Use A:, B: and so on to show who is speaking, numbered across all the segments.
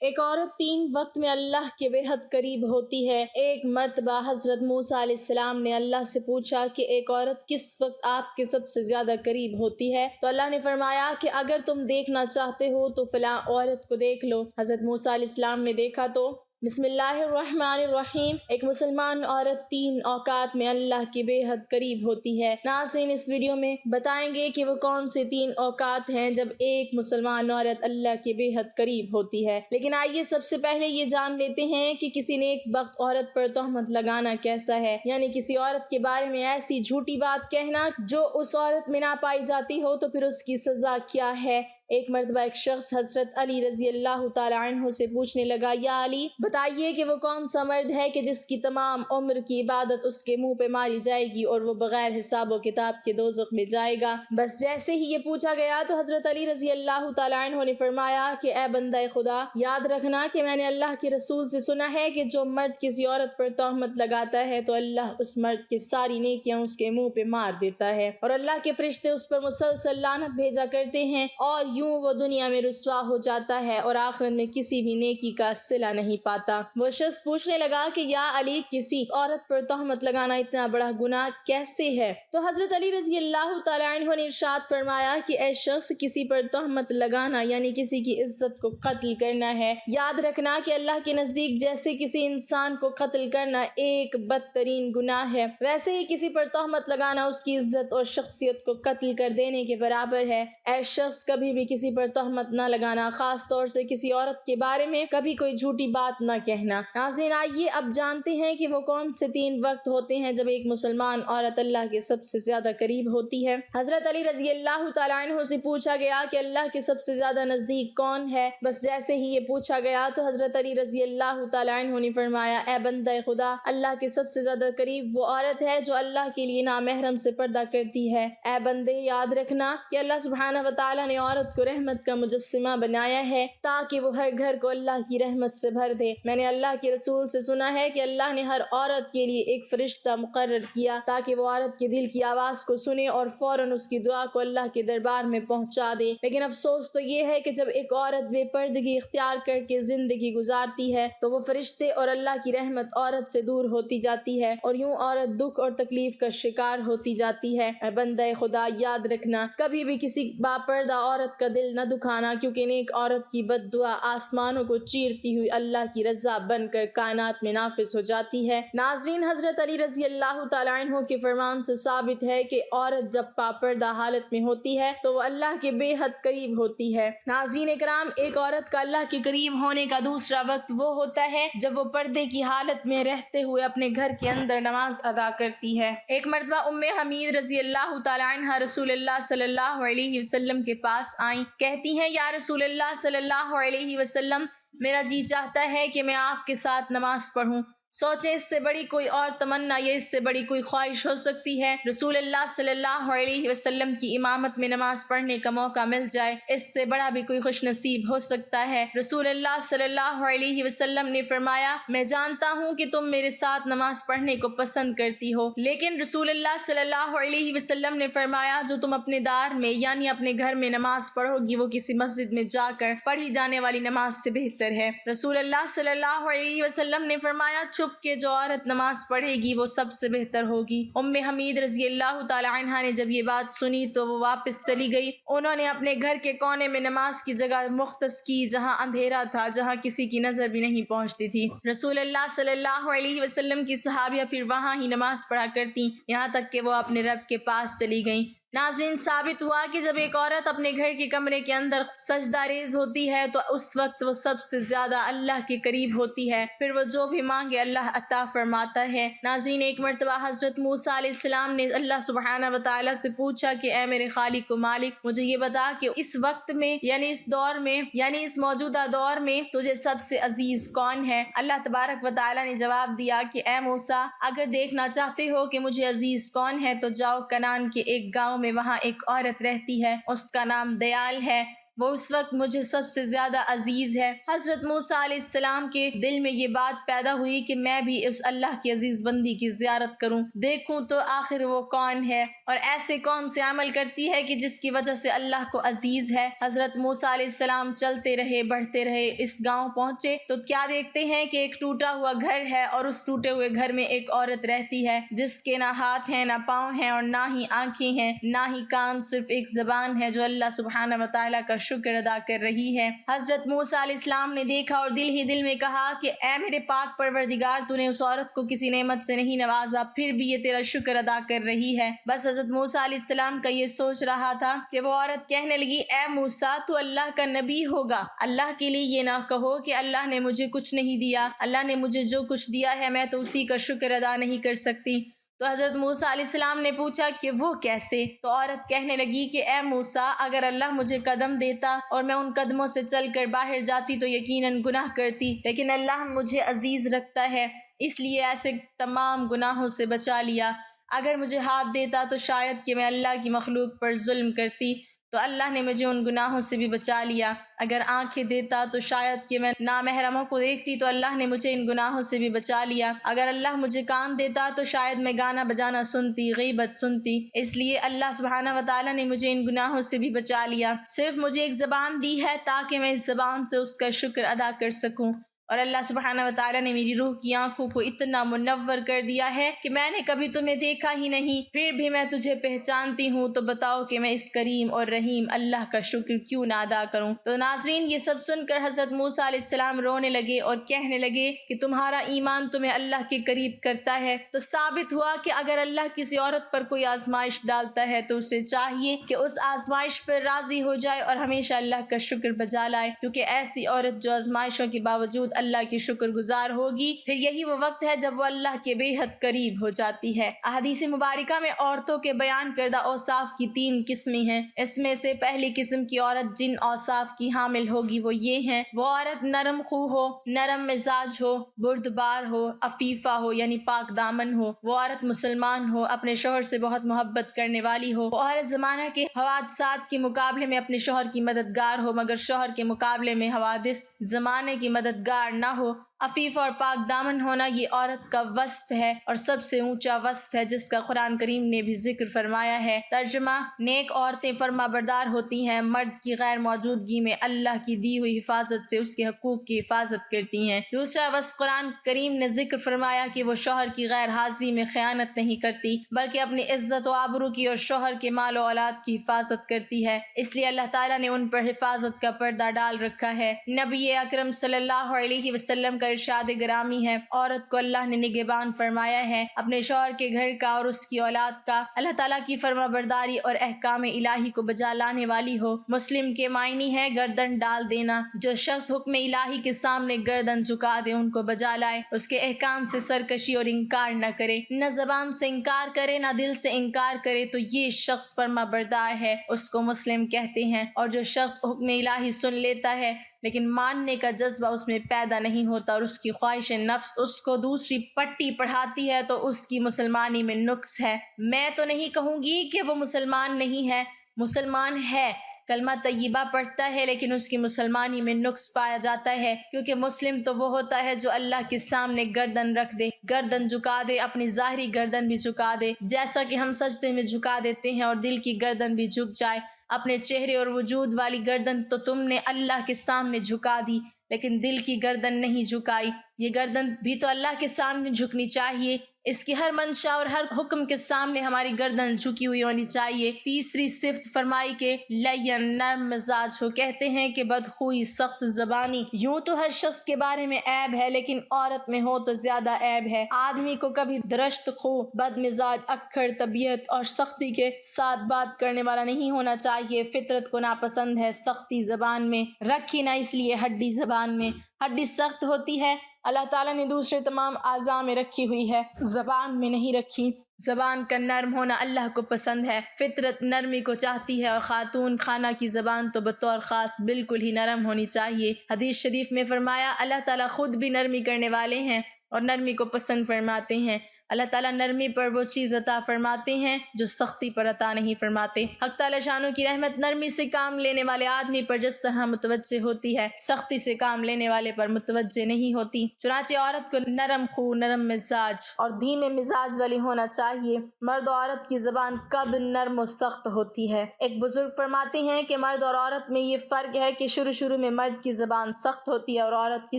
A: ایک عورت 3 وقت میں اللہ کے بے حد قریب ہوتی ہے۔ ایک مرتبہ حضرت موسیٰ علیہ السلام نے اللہ سے پوچھا کہ ایک عورت کس وقت آپ کے سب سے زیادہ قریب ہوتی ہے، تو اللہ نے فرمایا کہ اگر تم دیکھنا چاہتے ہو تو فلاں عورت کو دیکھ لو۔ حضرت موسیٰ علیہ السلام نے دیکھا تو بسم اللہ الرحمن الرحیم، ایک مسلمان عورت 3 اوقات میں اللہ کے بے حد قریب ہوتی ہے۔ ناظرین، اس ویڈیو میں بتائیں گے کہ وہ کون سے 3 اوقات ہیں جب ایک مسلمان عورت اللہ کے بے حد قریب ہوتی ہے۔ لیکن آئیے سب سے پہلے یہ جان لیتے ہیں کہ کسی نیک بخت عورت پر تہمت لگانا کیسا ہے، یعنی کسی عورت کے بارے میں ایسی جھوٹی بات کہنا جو اس عورت میں نہ پائی جاتی ہو، تو پھر اس کی سزا کیا ہے۔ ایک مرتبہ ایک شخص حضرت علی رضی اللہ تعالیٰ عنہ سے پوچھنے لگا، یا علی بتائیے کہ وہ کون سا مرد ہے کہ جس کی تمام عمر کی عبادت اس کے منہ پہ ماری جائے گی اور وہ بغیر حساب و کتاب کے دوزخ میں جائے گا۔ بس جیسے ہی یہ پوچھا گیا تو حضرت علی رضی اللہ تعالیٰ عنہ نے فرمایا کہ اے بندہ خدا، یاد رکھنا کہ میں نے اللہ کے رسول سے سنا ہے کہ جو مرد کسی عورت پر تہمت لگاتا ہے تو اللہ اس مرد کی ساری نیکیاں اس کے منہ پہ مار دیتا ہے، اور اللہ کے فرشتے اس پر مسلسل لعنت بھیجا کرتے ہیں، اور یوں وہ دنیا میں رسوا ہو جاتا ہے اور آخرت میں کسی بھی نیکی کا صلہ نہیں پاتا۔ وہ شخص پوچھنے لگا کہ یا علی، کسی عورت پر تہمت لگانا اتنا بڑا گناہ کیسے ہے؟ تو حضرت علی رضی اللہ تعالیٰ عنہ نے ارشاد فرمایا کہ اے شخص، کسی پر تہمت لگانا یعنی کسی کی عزت کو قتل کرنا ہے۔ یاد رکھنا کہ اللہ کے نزدیک جیسے کسی انسان کو قتل کرنا ایک بدترین گناہ ہے، ویسے ہی کسی پر تہمت لگانا اس کی عزت اور شخصیت کو قتل کر دینے کے برابر ہے۔ اے شخص، کبھی بھی کسی پر تہمت نہ لگانا، خاص طور سے کسی عورت کے بارے میں کبھی کوئی جھوٹی بات نہ کہنا۔ ناظرین، آئیے اب جانتے ہیں کہ وہ کون سے 3 وقت ہوتے ہیں جب ایک مسلمان عورت اللہ کے سب سے زیادہ قریب ہوتی ہے۔ حضرت علی رضی اللہ تعالیٰ عنہ سے پوچھا گیا کہ اللہ کے سب سے زیادہ نزدیک کون ہے؟ بس جیسے ہی یہ پوچھا گیا تو حضرت علی رضی اللہ تعالیٰ عنہ نے فرمایا، اے بندہ خدا، اللہ کے سب سے زیادہ قریب وہ عورت ہے جو اللہ کے لیے نامحرم سے پردہ کرتی ہے۔ اے بندے، یاد رکھنا کہ اللہ سبحانہ و تعالیٰ نے عورت کو رحمت کا مجسمہ بنایا ہے تاکہ وہ ہر گھر کو اللہ کی رحمت سے بھر دے۔ میں نے اللہ کے رسول سے سنا ہے کہ اللہ نے ہر عورت کے لیے ایک فرشتہ مقرر کیا تاکہ وہ عورت کے دل کی آواز کو سنے اور فوراً اس کی دعا کو اللہ کے دربار میں پہنچا دے۔ لیکن افسوس تو یہ ہے کہ جب ایک عورت بے پردگی اختیار کر کے زندگی گزارتی ہے تو وہ فرشتے اور اللہ کی رحمت عورت سے دور ہوتی جاتی ہے اور یوں عورت دکھ اور تکلیف کا شکار ہوتی جاتی ہے۔ اے بندہ خدا، یاد رکھنا، کبھی بھی کسی باپردہ عورت کا دل نہ دکھانا، کیونکہ نیک عورت کی بد دعا آسمانوں کو چیرتی ہوئی اللہ کی رضا بن کر کائنات میں نافذ ہو جاتی ہے۔ ناظرین، حضرت علی رضی اللہ تعالیٰ عنہ کے فرمان سے ثابت ہے کہ عورت جب باپردہ حالت میں ہوتی ہے تو وہ اللہ کے بے حد قریب ہوتی ہے۔ ناظرین اکرام، ایک عورت کا اللہ کے قریب ہونے کا دوسرا وقت وہ ہوتا ہے جب وہ پردے کی حالت میں رہتے ہوئے اپنے گھر کے اندر نماز ادا کرتی ہے۔ ایک مرتبہ ام حمید رضی اللہ تعالیٰ عنہ رسول اللہ صلی اللہ علیہ وسلم کے پاس آئیں، کہتی ہیں، یا رسول اللہ صلی اللہ علیہ وسلم، میرا جی چاہتا ہے کہ میں آپ کے ساتھ نماز پڑھوں۔ سوچیں، اس سے بڑی کوئی اور تمنا یا اس سے بڑی کوئی خواہش ہو سکتی ہے؟ رسول اللہ صلی اللہ علیہ وسلم کی امامت میں نماز پڑھنے کا موقع مل جائے، اس سے بڑا بھی کوئی خوش نصیب ہو سکتا ہے؟ رسول اللہ صلی اللہ علیہ وسلم نے فرمایا، میں جانتا ہوں کہ تم میرے ساتھ نماز پڑھنے کو پسند کرتی ہو، لیکن رسول اللہ صلی اللہ علیہ وسلم نے فرمایا، جو تم اپنے دار میں یعنی اپنے گھر میں نماز پڑھو گی وہ کسی مسجد میں جا کر پڑھی جانے والی نماز سے بہتر ہے۔ رسول اللہ صلی اللہ علیہ وسلم نے فرمایا، چھپ کے جو عورت نماز پڑھے گی وہ سب سے بہتر ہوگی۔ ام حمید رضی اللہ تعالی عنہا نے جب یہ بات سنی تو وہ واپس چلی گئی۔ انہوں نے اپنے گھر کے کونے میں نماز کی جگہ مختص کی جہاں اندھیرا تھا، جہاں کسی کی نظر بھی نہیں پہنچتی تھی۔ رسول اللہ صلی اللہ علیہ وسلم کی صحابیہ پھر وہاں ہی نماز پڑھا کرتی یہاں تک کہ وہ اپنے رب کے پاس چلی گئیں۔ ناظرین، ثابت ہوا کہ جب ایک عورت اپنے گھر کے کمرے کے اندر سجدہ ریز ہوتی ہے تو اس وقت وہ سب سے زیادہ اللہ کے قریب ہوتی ہے، پھر وہ جو بھی مانگے اللہ عطا فرماتا ہے۔ ناظرین، ایک مرتبہ حضرت موسیٰ علیہ السلام نے اللہ سبحانہ و تعالیٰ سے پوچھا کہ اے میرے خالق و مالک، مجھے یہ بتا کہ اس وقت میں یعنی اس دور میں یعنی اس موجودہ دور میں تجھے سب سے عزیز کون ہے؟ اللہ تبارک و تعالیٰ نے جواب دیا کہ اے موسیٰ، اگر دیکھنا چاہتے ہو کہ مجھے عزیز کون ہے تو جاؤ کنعان کے ایک گاؤں میں، وہاں ایک عورت رہتی ہے، اس کا نام دیال ہے۔ وہ اس وقت مجھے سب سے زیادہ عزیز ہے۔ حضرت موسیٰ علیہ السلام کے دل میں یہ بات پیدا ہوئی کہ میں بھی اس اللہ کی عزیز بندی کی زیارت کروں، دیکھوں تو آخر وہ کون ہے اور ایسے کون سے عمل کرتی ہے کہ جس کی وجہ سے اللہ کو عزیز ہے۔ حضرت موسیٰ علیہ السلام چلتے رہے، بڑھتے رہے، اس گاؤں پہنچے تو کیا دیکھتے ہیں کہ ایک ٹوٹا ہوا گھر ہے اور اس ٹوٹے ہوئے گھر میں ایک عورت رہتی ہے جس کے نہ ہاتھ ہیں، نہ پاؤں ہیں اور نہ ہی آنکھیں ہیں، نہ ہی کان، صرف ایک زبان ہے جو اللہ سبحانہ و تعالیٰ کا شکر ادا کر رہی ہے۔ حضرت موسیٰ علیہ السلام نے دیکھا اور دل ہی دل میں کہا کہ اے میرے پاک پروردگار، تو نے اس عورت کو کسی نعمت سے نہیں نوازا، پھر بھی یہ تیرا شکر ادا کر رہی ہے۔ بس حضرت موسیٰ علیہ السلام کا یہ سوچ رہا تھا کہ وہ عورت کہنے لگی، اے موسیٰ، تو اللہ کا نبی ہوگا، اللہ کے لیے یہ نہ کہو کہ اللہ نے مجھے کچھ نہیں دیا، اللہ نے مجھے جو کچھ دیا ہے میں تو اسی کا شکر ادا نہیں کر سکتی۔ تو حضرت موسیٰ علیہ السلام نے پوچھا کہ وہ کیسے؟ تو عورت کہنے لگی کہ اے موسیٰ، اگر اللہ مجھے قدم دیتا اور میں ان قدموں سے چل کر باہر جاتی تو یقیناً گناہ کرتی، لیکن اللہ مجھے عزیز رکھتا ہے، اس لیے ایسے تمام گناہوں سے بچا لیا۔ اگر مجھے ہاتھ دیتا تو شاید کہ میں اللہ کی مخلوق پر ظلم کرتی، تو اللہ نے مجھے ان گناہوں سے بھی بچا لیا۔ اگر آنکھیں دیتا تو شاید کہ میں نامحرموں کو دیکھتی، تو اللہ نے مجھے ان گناہوں سے بھی بچا لیا۔ اگر اللہ مجھے کان دیتا تو شاید میں گانا بجانا سنتی، غیبت سنتی، اس لیے اللہ سبحانہ و تعالیٰ نے مجھے ان گناہوں سے بھی بچا لیا۔ صرف مجھے ایک زبان دی ہے تاکہ میں اس زبان سے اس کا شکر ادا کر سکوں، اور اللہ سبحانہ و تعالیٰ نے میری روح کی آنکھوں کو اتنا منور کر دیا ہے کہ میں نے کبھی تمہیں دیکھا ہی نہیں، پھر بھی میں تجھے پہچانتی ہوں، تو بتاؤ کہ میں اس کریم اور رحیم اللہ کا شکر کیوں نہ ادا کروں۔ تو ناظرین، یہ سب سن کر حضرت موسیٰ علیہ السلام رونے لگے اور کہنے لگے کہ تمہارا ایمان تمہیں اللہ کے قریب کرتا ہے۔ تو ثابت ہوا کہ اگر اللہ کسی عورت پر کوئی آزمائش ڈالتا ہے تو اسے چاہیے کہ اس آزمائش پر راضی ہو جائے اور ہمیشہ اللہ کا شکر بجا لائے، کیونکہ ایسی عورت جو آزمائشوں کے باوجود اللہ کی شکر گزار ہوگی، پھر یہی وہ وقت ہے جب وہ اللہ کے بے حد قریب ہو جاتی ہے۔ احادیث مبارکہ میں عورتوں کے بیان کردہ اوصاف کی 3 قسمیں ہیں۔ اس میں سے پہلی قسم کی عورت جن اوصاف کی حامل ہوگی وہ یہ ہیں: وہ عورت نرم خو ہو، نرم مزاج ہو، بردبار ہو، عفیفہ ہو یعنی پاک دامن ہو، وہ عورت مسلمان ہو، اپنے شوہر سے بہت محبت کرنے والی ہو، وہ عورت زمانہ کے حوادثات کے مقابلے میں اپنے شوہر کی مددگار ہو مگر شوہر کے مقابلے میں حوادث زمانے کی مددگار نہ ہو۔ عفیف اور پاک دامن ہونا یہ عورت کا وصف ہے اور سب سے اونچا وصف ہے جس کا قرآن کریم نے بھی ذکر فرمایا ہے۔ ترجمہ: نیک عورتیں فرما بردار ہوتی ہیں، مرد کی غیر موجودگی میں اللہ کی دی ہوئی حفاظت سے اس کے حقوق کی حفاظت کرتی ہیں۔ دوسرا وصف قرآن کریم نے ذکر فرمایا کہ وہ شوہر کی غیر حاضری میں خیانت نہیں کرتی بلکہ اپنی عزت و آبرو کی اور شوہر کے مال و اولاد کی حفاظت کرتی ہے، اس لیے اللہ تعالیٰ نے ان پر حفاظت کا پردہ ڈال رکھا ہے۔ نبی اکرم صلی اللہ علیہ وسلم کا ارشاد گرامی ہے، عورت کو اللہ نے نگہبان فرمایا ہے اپنے شوہر کے گھر کا اور اس کی اولاد کا، اللہ تعالیٰ کی فرما برداری اور احکام الہی کو بجا لانے والی ہو۔ مسلم کے معنی ہے گردن ڈال دینا۔ جو شخص حکم الہی کے سامنے گردن جھکا دے، ان کو بجا لائے، اس کے احکام سے سرکشی اور انکار نہ کرے، نہ زبان سے انکار کرے نہ دل سے انکار کرے، تو یہ شخص فرما بردار ہے، اس کو مسلم کہتے ہیں۔ اور جو شخص حکم الہی سن لیتا ہے لیکن ماننے کا جذبہ اس میں پیدا نہیں ہوتا اور اس کی خواہش نفس اس کو دوسری پٹی پڑھاتی ہے، تو اس کی مسلمانی میں نقص ہے۔ میں تو نہیں کہوں گی کہ وہ مسلمان نہیں ہے، مسلمان ہے، کلمہ طیبہ پڑھتا ہے، لیکن اس کی مسلمانی میں نقص پایا جاتا ہے، کیونکہ مسلم تو وہ ہوتا ہے جو اللہ کے سامنے گردن رکھ دے، گردن جھکا دے، اپنی ظاہری گردن بھی جھکا دے، جیسا کہ ہم سجدے میں جھکا دیتے ہیں، اور دل کی گردن بھی جھک جائے۔ اپنے چہرے اور وجود والی گردن تو تم نے اللہ کے سامنے جھکا دی، لیکن دل کی گردن نہیں جھکائی۔ یہ گردن بھی تو اللہ کے سامنے جھکنی چاہیے، اس کی ہر منشا اور ہر حکم کے سامنے ہماری گردن جھکی ہوئی ہونی چاہیے۔ تیسری صفت فرمائی کہ لین، نرم مزاج ہو، کہتے ہیں کہ بدخوئی، سخت زبانی، یوں تو ہر شخص کے بارے میں عیب ہے لیکن عورت میں ہو تو زیادہ عیب ہے۔ آدمی کو کبھی درشت خو، بد مزاج، اکھڑ طبیعت اور سختی کے ساتھ بات کرنے والا نہیں ہونا چاہیے۔ فطرت کو ناپسند ہے سختی زبان میں، رکھی نہ اس لیے ہڈی زبان میں۔ ہڈی سخت ہوتی ہے، اللہ تعالیٰ نے دوسرے تمام اعضاء میں رکھی ہوئی ہے، زبان میں نہیں رکھی۔ زبان کا نرم ہونا اللہ کو پسند ہے، فطرت نرمی کو چاہتی ہے، اور خاتون خانہ کی زبان تو بطور خاص بالکل ہی نرم ہونی چاہیے۔ حدیث شریف میں فرمایا اللہ تعالیٰ خود بھی نرمی کرنے والے ہیں اور نرمی کو پسند فرماتے ہیں۔ اللہ تعالیٰ نرمی پر وہ چیز عطا فرماتے ہیں جو سختی پر عطا نہیں فرماتے۔ حق تعالیٰ شانو کی رحمت نرمی سے کام لینے والے آدمی پر جس طرح متوجہ ہوتی ہے، سختی سے کام لینے والے پر متوجہ نہیں ہوتی۔ چنانچہ عورت کو نرم خو، نرم مزاج اور دھیمے مزاج والی ہونا چاہیے۔ مرد و عورت کی زبان کب نرم و سخت ہوتی ہے؟ ایک بزرگ فرماتے ہیں کہ مرد اور عورت میں یہ فرق ہے کہ شروع میں مرد کی زبان سخت ہوتی ہے اور عورت کی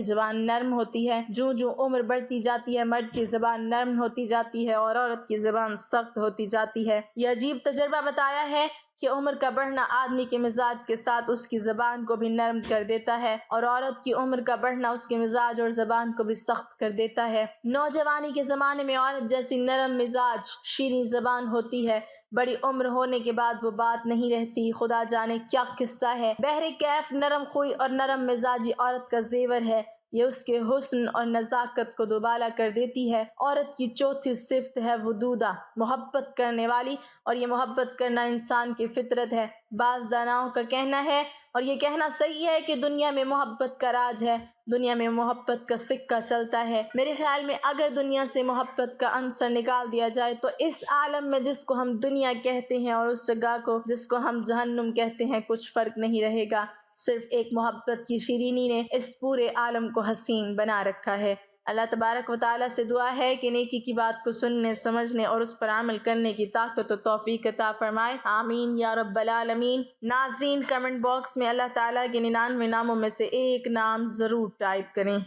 A: زبان نرم ہوتی ہے۔ جو عمر بڑھتی جاتی ہے، مرد کی زبان نرم ہوتی جاتی ہے اور عورت کی زبان سخت ہوتی جاتی ہے۔ یہ عجیب تجربہ بتایا ہے کہ عمر کا بڑھنا آدمی کے مزاج کے ساتھ اس کی زبان کو بھی نرم کر دیتا ہے اور عورت کی عمر کا بڑھنا اس کے مزاج اور زبان کو بھی سخت کر دیتا ہے۔ نوجوانی کے زمانے میں عورت جیسی نرم مزاج، شیریں زبان ہوتی ہے، بڑی عمر ہونے کے بعد وہ بات نہیں رہتی۔ خدا جانے کیا قصہ ہے۔ بہر کیف نرم خوئی اور نرم مزاجی عورت کا زیور ہے، یہ اس کے حسن اور نزاکت کو دوبالا کر دیتی ہے۔ عورت کی چوتھی صفت ہے ودودہ، محبت کرنے والی، اور یہ محبت کرنا انسان کی فطرت ہے۔ بعض داناؤں کا کہنا ہے، اور یہ کہنا صحیح ہے، کہ دنیا میں محبت کا راج ہے، دنیا میں محبت کا سکہ چلتا ہے۔ میرے خیال میں اگر دنیا سے محبت کا عنصر نکال دیا جائے تو اس عالم میں جس کو ہم دنیا کہتے ہیں اور اس جگہ کو جس کو ہم جہنم کہتے ہیں کچھ فرق نہیں رہے گا۔ صرف ایک محبت کی شیرینی نے اس پورے عالم کو حسین بنا رکھا ہے۔ اللہ تبارک و تعالیٰ سے دعا ہے کہ نیکی کی بات کو سننے، سمجھنے اور اس پر عمل کرنے کی طاقت و توفیق عطا فرمائے، آمین یا رب العالمین۔ ناظرین، کمنٹ باکس میں اللہ تعالیٰ کے 99 ناموں میں سے ایک نام ضرور ٹائپ کریں۔